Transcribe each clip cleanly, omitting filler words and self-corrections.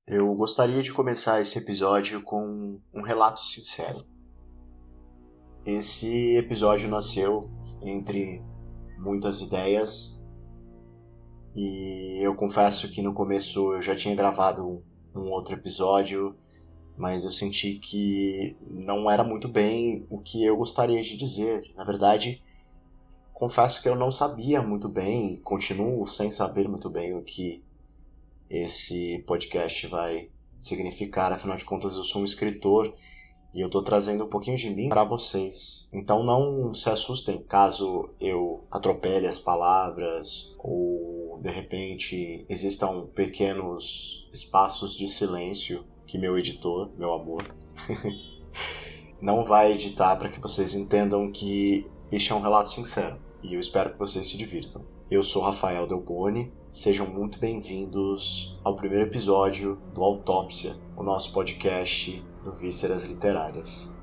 Eu gostaria de começar esse episódio com um relato sincero. Esse episódio nasceu entre muitas ideias e eu confesso que no começo eu já tinha gravado um outro episódio, mas eu senti que não era muito bem o que eu gostaria de dizer. Na verdade, confesso que eu não sabia muito bem e continuo sem saber muito bem o que esse podcast vai significar. Afinal de contas, eu sou um escritor e eu estou trazendo um pouquinho de mim para vocês. Então não se assustem caso eu atropele as palavras ou de repente existam pequenos espaços de silêncio que meu editor, meu amor, não vai editar para que vocês entendam que este é um relato sincero. E eu espero que vocês se divirtam. Eu sou Rafael Delboni, sejam muito bem-vindos ao primeiro episódio do Autópsia, o nosso podcast do Vísceras Literárias.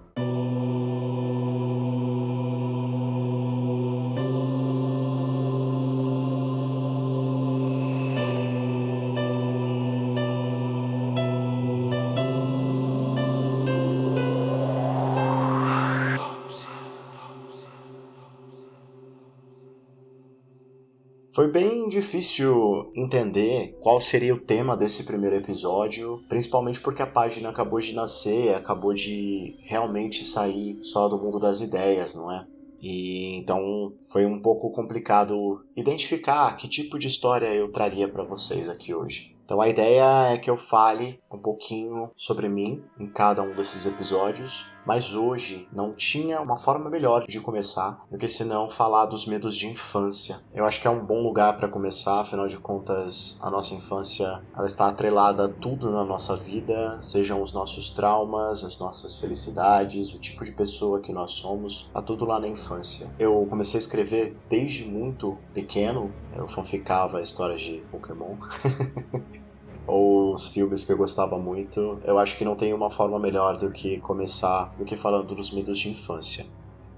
Foi bem difícil entender qual seria o tema desse primeiro episódio, principalmente porque a página acabou de nascer, acabou de realmente sair só do mundo das ideias, não é? E então foi um pouco complicado identificar que tipo de história eu traria para vocês aqui hoje. Então a ideia é que eu fale um pouquinho sobre mim em cada um desses episódios, mas hoje não tinha uma forma melhor de começar do que senão falar dos medos de infância. Eu acho que é um bom lugar para começar, afinal de contas, a nossa infância ela está atrelada a tudo na nossa vida, sejam os nossos traumas, as nossas felicidades, o tipo de pessoa que nós somos, tá tudo lá na infância. Eu comecei a escrever desde muito pequeno, eu fanficava histórias de Pokémon. Ou os filmes que eu gostava muito, eu acho que não tem uma forma melhor do que começar do que falando dos medos de infância.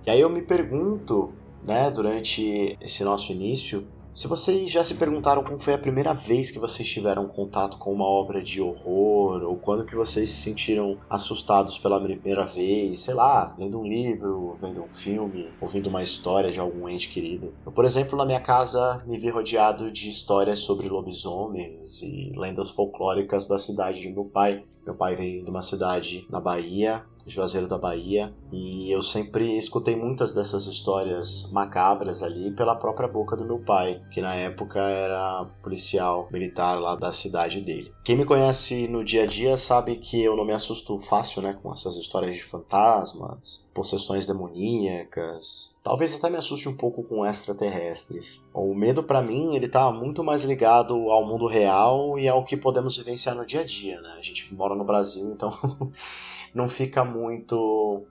E aí eu me pergunto, né, durante esse nosso início, se vocês já se perguntaram como foi a primeira vez que vocês tiveram contato com uma obra de horror, ou quando que vocês se sentiram assustados pela primeira vez, sei lá, lendo um livro, vendo um filme, ouvindo uma história de algum ente querido. Eu, por exemplo, na minha casa me vi rodeado de histórias sobre lobisomens e lendas folclóricas da cidade de meu pai. Meu pai veio de uma cidade na Bahia, Juazeiro da Bahia, e eu sempre escutei muitas dessas histórias macabras ali pela própria boca do meu pai, que na época era policial militar lá da cidade dele. Quem me conhece no dia a dia sabe que eu não me assusto fácil, né, com essas histórias de fantasmas, possessões demoníacas. Talvez até me assuste um pouco com extraterrestres. O medo para mim, ele tá muito mais ligado ao mundo real e ao que podemos vivenciar no dia a dia, né? A gente mora no Brasil, então não fica muito.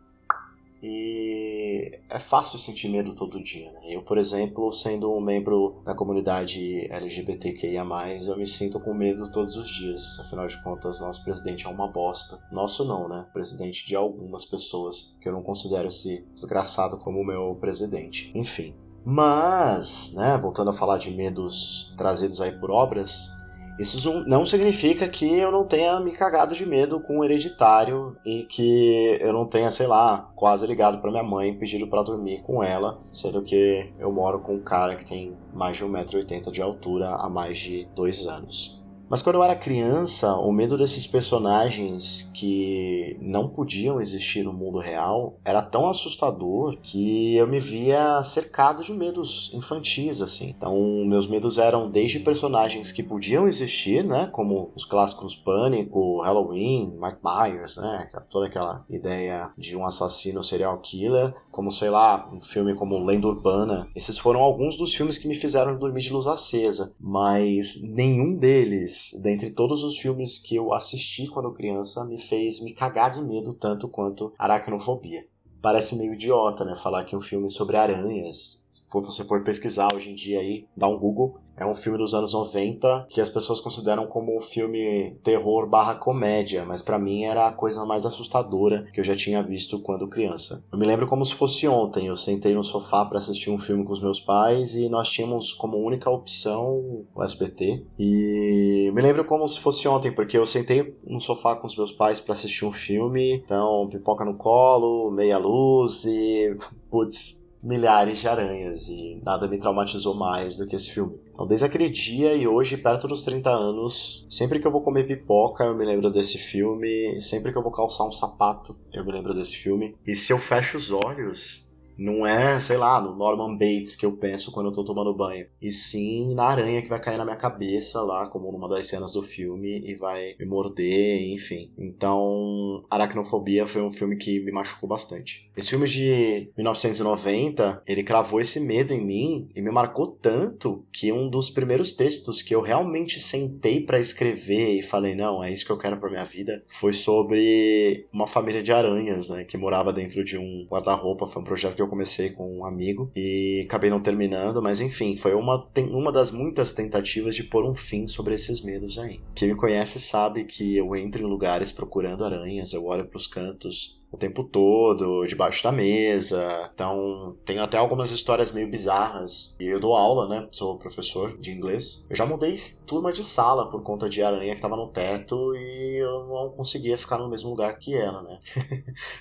E é fácil sentir medo todo dia, né? Eu, por exemplo, sendo um membro da comunidade LGBTQIA+, eu me sinto com medo todos os dias. Afinal de contas, nosso presidente é uma bosta. Nosso não, né? Presidente de algumas pessoas, que eu não considero esse desgraçado como o meu presidente. Enfim. Mas, né, voltando a falar de medos trazidos aí por obras, isso não significa que eu não tenha me cagado de medo com o Hereditário e que eu não tenha, sei lá, quase ligado pra minha mãe e pedido pra dormir com ela, sendo que eu moro com um cara que tem mais de 1,80 m de altura há mais de 2 anos. Mas quando eu era criança, o medo desses personagens que não podiam existir no mundo real era tão assustador que eu me via cercado de medos infantis, assim. Então, meus medos eram desde personagens que podiam existir, né, como os clássicos Pânico, Halloween, Mike Myers, né, toda aquela ideia de um assassino serial killer, como, sei lá, um filme como Lenda Urbana. Esses foram alguns dos filmes que me fizeram dormir de luz acesa, mas nenhum deles, dentre todos os filmes que eu assisti quando criança, me fez me cagar de medo tanto quanto Aracnofobia. Parece meio idiota, né, falar que um filme sobre aranhas Se você for pesquisar hoje em dia aí, dá um Google. É um filme dos anos 90 que as pessoas consideram como um filme terror barra comédia, mas pra mim era a coisa mais assustadora que eu já tinha visto quando criança. Eu me lembro como se fosse ontem, eu sentei no sofá pra assistir um filme com os meus pais e nós tínhamos como única opção o SBT. E me lembro como se fosse ontem, porque eu sentei no sofá com os meus pais pra assistir um filme, então pipoca no colo, meia luz e... putz, milhares de aranhas e nada me traumatizou mais do que esse filme. Então, desde aquele dia e hoje, perto dos 30 anos, sempre que eu vou comer pipoca, eu me lembro desse filme. Sempre que eu vou calçar um sapato, eu me lembro desse filme. E se eu fecho os olhos, não é, sei lá, no Norman Bates que eu penso quando eu tô tomando banho. E sim na aranha que vai cair na minha cabeça lá, como numa das cenas do filme, e vai me morder, enfim. Então, Aracnofobia foi um filme que me machucou bastante. Esse filme de 1990, ele cravou esse medo em mim e me marcou tanto que um dos primeiros textos que eu realmente sentei pra escrever e falei, não, é isso que eu quero pra minha vida, foi sobre uma família de aranhas, né, que morava dentro de um guarda-roupa. Foi um projeto que eu comecei com um amigo e acabei não terminando, mas enfim, foi uma das muitas tentativas de pôr um fim sobre esses medos aí. Quem me conhece sabe que eu entro em lugares procurando aranhas, eu olho pros cantos o tempo todo, debaixo da mesa. Então, tenho até algumas histórias meio bizarras. E eu dou aula, né? Sou professor de inglês. Eu já mudei turma de sala por conta de aranha que tava no teto e eu não conseguia ficar no mesmo lugar que ela, né?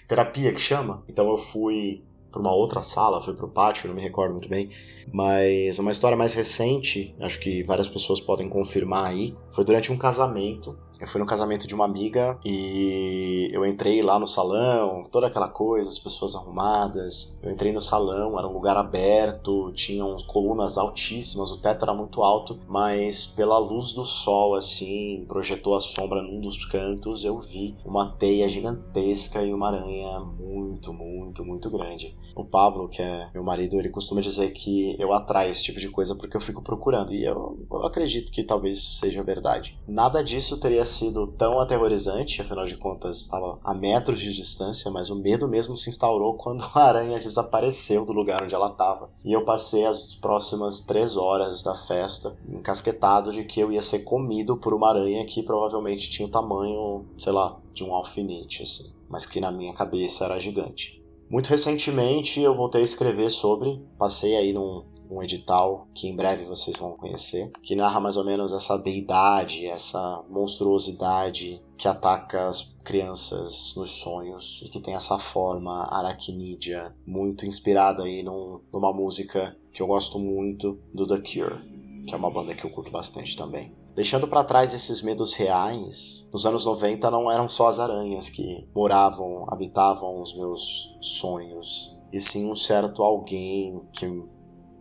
Terapia que chama. Então eu fui para uma outra sala, fui pro pátio, não me recordo muito bem. Mas uma história mais recente, acho que várias pessoas podem confirmar aí, foi durante um casamento. Eu fui no casamento de uma amiga e eu entrei lá no salão, toda aquela coisa, as pessoas arrumadas. Eu entrei no salão, era um lugar aberto, tinham colunas altíssimas, o teto era muito alto, mas pela luz do sol, assim, projetou a sombra num dos cantos, eu vi uma teia gigantesca e uma aranha muito, muito, muito grande. O Pablo, que é meu marido, ele costuma dizer que eu atraio esse tipo de coisa porque eu fico procurando, e eu acredito que talvez isso seja verdade. Nada disso teria sido tão aterrorizante, afinal de contas estava a metros de distância, mas o medo mesmo se instaurou quando a aranha desapareceu do lugar onde ela estava. E eu passei as próximas 3 horas da festa encasquetado de que eu ia ser comido por uma aranha que provavelmente tinha o tamanho, sei lá, de um alfinete, assim, mas que na minha cabeça era gigante. Muito recentemente eu voltei a escrever sobre, passei aí num edital que em breve vocês vão conhecer, que narra mais ou menos essa deidade, essa monstruosidade que ataca as crianças nos sonhos e que tem essa forma aracnídea, muito inspirada aí numa música que eu gosto muito do The Cure, que é uma banda que eu curto bastante também. Deixando para trás esses medos reais, nos anos 90 não eram só as aranhas que habitavam os meus sonhos, e sim um certo alguém que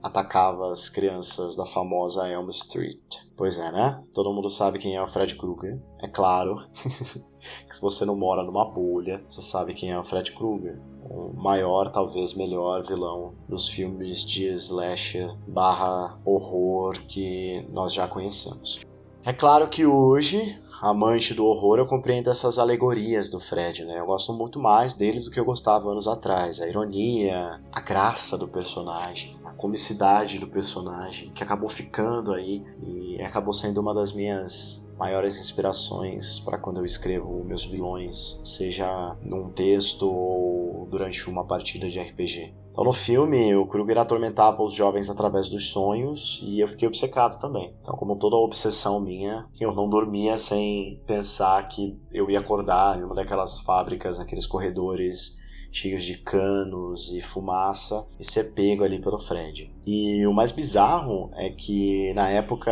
atacava as crianças da famosa Elm Street. Pois é, né? Todo mundo sabe quem é o Fred Krueger, é claro. Que se você não mora numa bolha, você sabe quem é o Fred Krueger. O maior, talvez melhor vilão dos filmes de slasher barra horror que nós já conhecemos. É claro que hoje, amante do horror, eu compreendo essas alegorias do Fred, né? Eu gosto muito mais dele do que eu gostava anos atrás. A ironia, a graça do personagem, a comicidade do personagem, que acabou ficando aí e acabou sendo uma das minhas maiores inspirações para quando eu escrevo meus vilões, seja num texto ou durante uma partida de RPG. Então no filme, o Krueger atormentava os jovens através dos sonhos e eu fiquei obcecado também. Então, como toda obsessão minha, eu não dormia sem pensar que eu ia acordar em uma daquelas fábricas, naqueles corredores cheios de canos e fumaça e ser pego ali pelo Fred. E o mais bizarro é que na época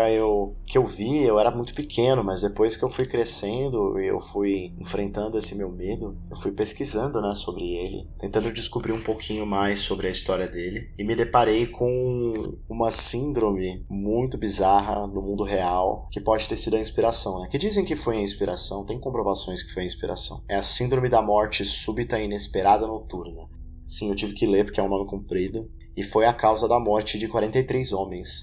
que eu vi, eu era muito pequeno, mas depois que eu fui crescendo e eu fui enfrentando esse meu medo, eu fui pesquisando, né, sobre ele, tentando descobrir um pouquinho mais sobre a história dele e me deparei com uma síndrome muito bizarra no mundo real que pode ter sido a inspiração, né? Que dizem que foi a inspiração, tem comprovações que foi a inspiração. É a síndrome da morte súbita e inesperada noturna. Sim, eu tive que ler porque é um nome comprido. E foi a causa da morte de 43 homens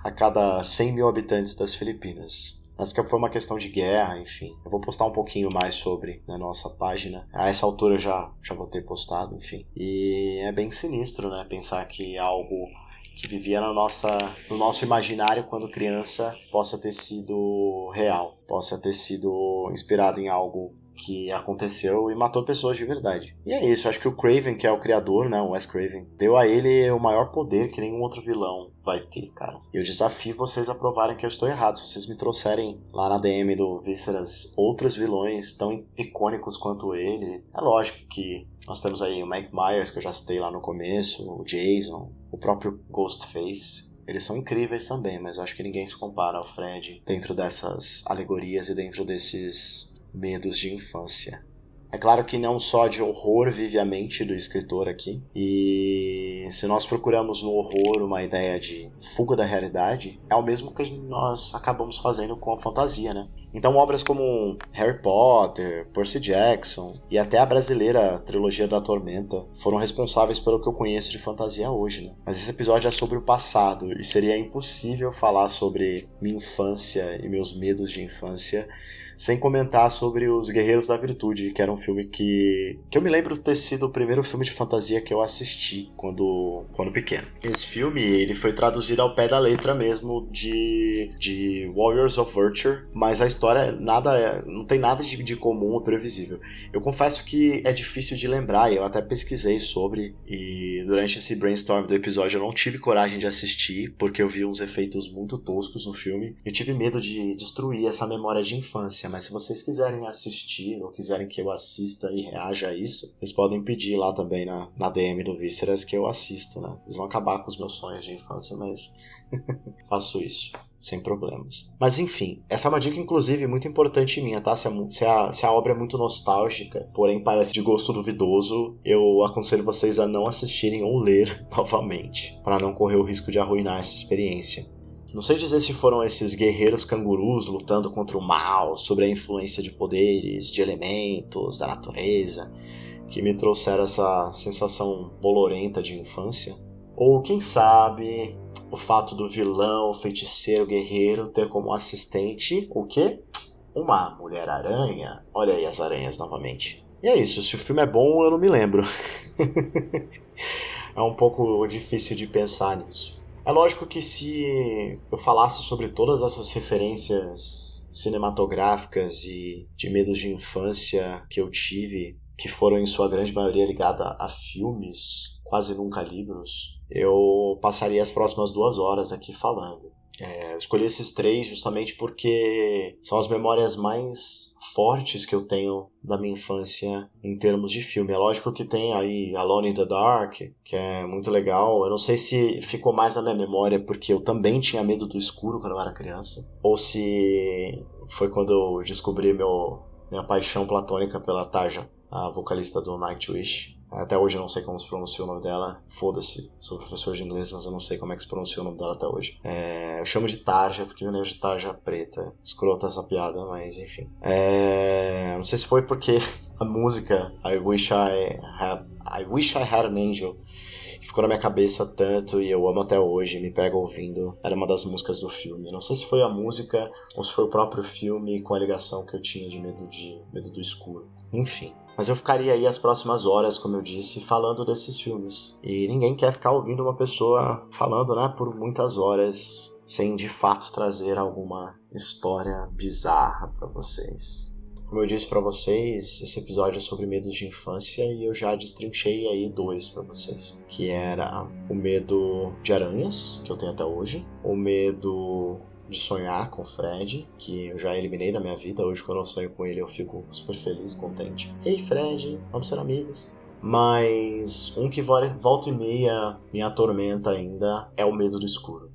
a cada 100 mil habitantes das Filipinas. Mas que foi uma questão de guerra, enfim. Eu vou postar um pouquinho mais sobre na nossa página. A essa altura eu já vou ter postado, enfim. E é bem sinistro, né? Pensar que algo que vivia no nosso imaginário quando criança possa ter sido real, possa ter sido inspirado em algo que aconteceu e matou pessoas de verdade. E é isso, acho que o Craven, que é o criador, né, o Wes Craven, deu a ele o maior poder que nenhum outro vilão vai ter, cara. E eu desafio vocês a provarem que eu estou errado. Se vocês me trouxerem lá na DM do Visceras outros vilões tão icônicos quanto ele, é lógico que nós temos aí o Mike Myers, que eu já citei lá no começo, o Jason, o próprio Ghostface. Eles são incríveis também, mas acho que ninguém se compara ao Fred dentro dessas alegorias e dentro desses medos de infância. É claro que não só de horror vive a mente do escritor aqui, e se nós procuramos no horror uma ideia de fuga da realidade, é o mesmo que nós acabamos fazendo com a fantasia, né? Então obras como Harry Potter, Percy Jackson e até a brasileira trilogia da Tormenta foram responsáveis pelo que eu conheço de fantasia hoje, né? Mas esse episódio é sobre o passado, e seria impossível falar sobre minha infância e meus medos de infância sem comentar sobre Os Guerreiros da Virtude, que era um filme que eu me lembro ter sido o primeiro filme de fantasia que eu assisti quando pequeno. Esse filme ele foi traduzido ao pé da letra mesmo de Warriors of Virtue, mas a história não tem nada de comum ou previsível. Eu confesso que é difícil de lembrar, e eu até pesquisei sobre, e durante esse brainstorm do episódio eu não tive coragem de assistir, porque eu vi uns efeitos muito toscos no filme, e tive medo de destruir essa memória de infância. Mas se vocês quiserem assistir ou quiserem que eu assista e reaja a isso, vocês podem pedir lá também na DM do Vísceras que eu assisto, né? Eles vão acabar com os meus sonhos de infância, mas faço isso sem problemas. Mas enfim, essa é uma dica inclusive muito importante minha, tá? Se a obra é muito nostálgica, porém parece de gosto duvidoso, eu aconselho vocês a não assistirem ou ler novamente, para não correr o risco de arruinar essa experiência. Não sei dizer se foram esses guerreiros cangurus lutando contra o mal, sobre a influência de poderes, de elementos, da natureza, que me trouxeram essa sensação bolorenta de infância. Ou quem sabe o fato do vilão, feiticeiro, guerreiro ter como assistente o quê? Uma Mulher-Aranha. Olha aí as aranhas novamente. E é isso, se o filme é bom eu não me lembro. É um pouco difícil de pensar nisso. É lógico que se eu falasse sobre todas essas referências cinematográficas e de medos de infância que eu tive, que foram em sua grande maioria ligadas a filmes, quase nunca livros, eu passaria as próximas 2 horas aqui falando. Eu escolhi esses 3 justamente porque são as memórias mais fortes que eu tenho da minha infância em termos de filme. É lógico que tem aí Alone in the Dark, que é muito legal. Eu não sei se ficou mais na minha memória porque eu também tinha medo do escuro quando eu era criança, ou se foi quando eu descobri minha paixão platônica pela Tarja, a vocalista do Nightwish. Até hoje eu não sei como se pronuncia o nome dela. Foda-se, sou professor de inglês, mas eu não sei como é que se pronuncia o nome dela até hoje. Eu chamo de Tarja, porque eu lembro de Tarja preta. Escrota essa piada, mas enfim. Não sei se foi porque a música I Wish I Had an Angel ficou na minha cabeça tanto e eu amo até hoje, me pega ouvindo. Era uma das músicas do filme. Não sei se foi a música ou se foi o próprio filme com a ligação que eu tinha de medo do escuro. Enfim. Mas eu ficaria aí as próximas horas, como eu disse, falando desses filmes. E ninguém quer ficar ouvindo uma pessoa falando, né, por muitas horas, sem de fato trazer alguma história bizarra para vocês. Como eu disse para vocês, esse episódio é sobre medos de infância e eu já destrinchei aí 2 para vocês. Que era o medo de aranhas, que eu tenho até hoje, o medo de sonhar com o Fred, que eu já eliminei da minha vida. Hoje quando eu sonho com ele eu fico super feliz, contente. Ei Fred, vamos ser amigos. Mas um que volta e meia me atormenta ainda é o medo do escuro.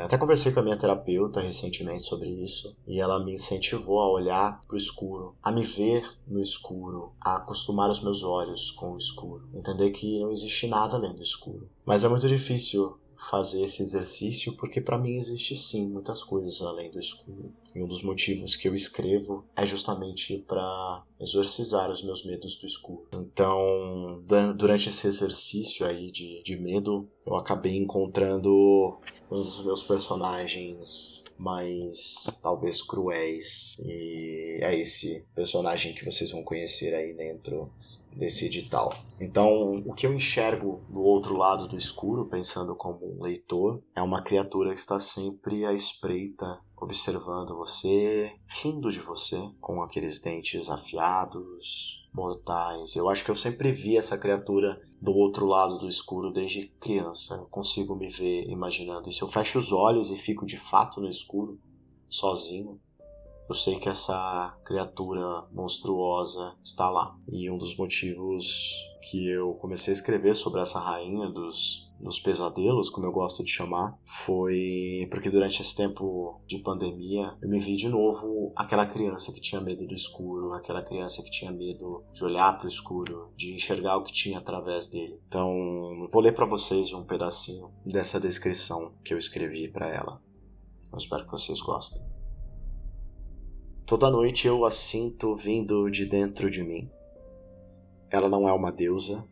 Até conversei com a minha terapeuta recentemente sobre isso e ela me incentivou a olhar pro escuro, a me ver no escuro, a acostumar os meus olhos com o escuro, entender que não existe nada além do escuro. Mas é muito difícil fazer esse exercício porque para mim existe sim muitas coisas além do escuro. E um dos motivos que eu escrevo é justamente para exorcizar os meus medos do escuro. Então, durante esse exercício aí de medo, eu acabei encontrando um dos meus personagens mas talvez cruéis. E é esse personagem que vocês vão conhecer aí dentro desse edital. Então, o que eu enxergo do outro lado do escuro, pensando como um leitor, é uma criatura que está sempre à espreita, observando você, rindo de você, com aqueles dentes afiados, mortais. Eu acho que eu sempre vi essa criatura do outro lado do escuro desde criança. Eu consigo me ver imaginando. E se eu fecho os olhos e fico de fato no escuro, sozinho, eu sei que essa criatura monstruosa está lá. E um dos motivos que eu comecei a escrever sobre essa rainha dos pesadelos, como eu gosto de chamar, foi porque durante esse tempo de pandemia eu me vi de novo aquela criança que tinha medo do escuro, aquela criança que tinha medo de olhar para o escuro, de enxergar o que tinha através dele. Então, eu vou ler para vocês um pedacinho dessa descrição que eu escrevi para ela. Eu espero que vocês gostem. Toda noite eu a sinto vindo de dentro de mim. Ela não é uma deusa,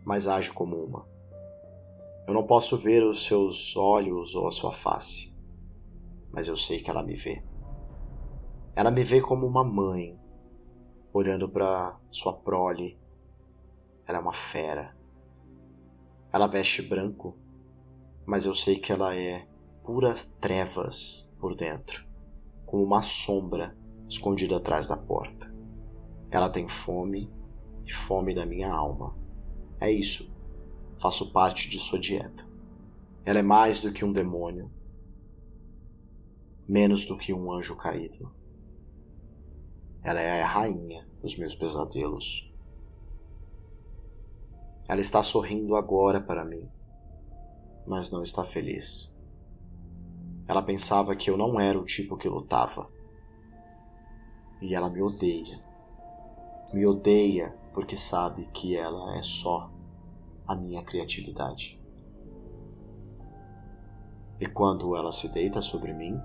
mas age como uma. Eu não posso ver os seus olhos ou a sua face, mas eu sei que ela me vê. Ela me vê como uma mãe, olhando para sua prole. Ela é uma fera. Ela veste branco, mas eu sei que ela é puras trevas por dentro, como uma sombra escondida atrás da porta. Ela tem fome e fome da minha alma. É isso. Faço parte de sua dieta. Ela é mais do que um demônio, menos do que um anjo caído. Ela é a rainha dos meus pesadelos. Ela está sorrindo agora para mim, mas não está feliz. Ela pensava que eu não era o tipo que lutava. E ela me odeia. Me odeia porque sabe que ela é só a minha criatividade. E quando ela se deita sobre mim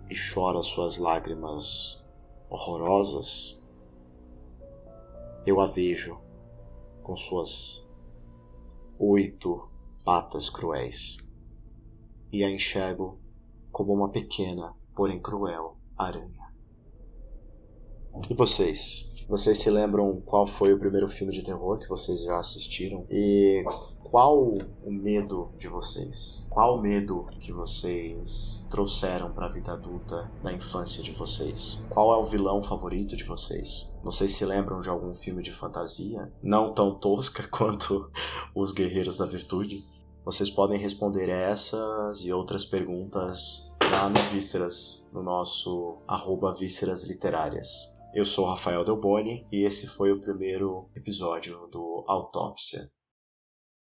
e chora suas lágrimas horrorosas, eu a vejo com suas 8 patas cruéis e a enxergo como uma pequena, porém cruel aranha. E vocês? Vocês se lembram qual foi o primeiro filme de terror que vocês já assistiram? E qual o medo de vocês? Qual o medo que vocês trouxeram para a vida adulta da infância de vocês? Qual é o vilão favorito de vocês? Vocês se lembram de algum filme de fantasia? Não tão tosca quanto Os Guerreiros da Virtude? Vocês podem responder essas e outras perguntas lá no Vísceras, no nosso @víscerasliterárias. Eu sou Rafael Delboni e esse foi o primeiro episódio do Autópsia.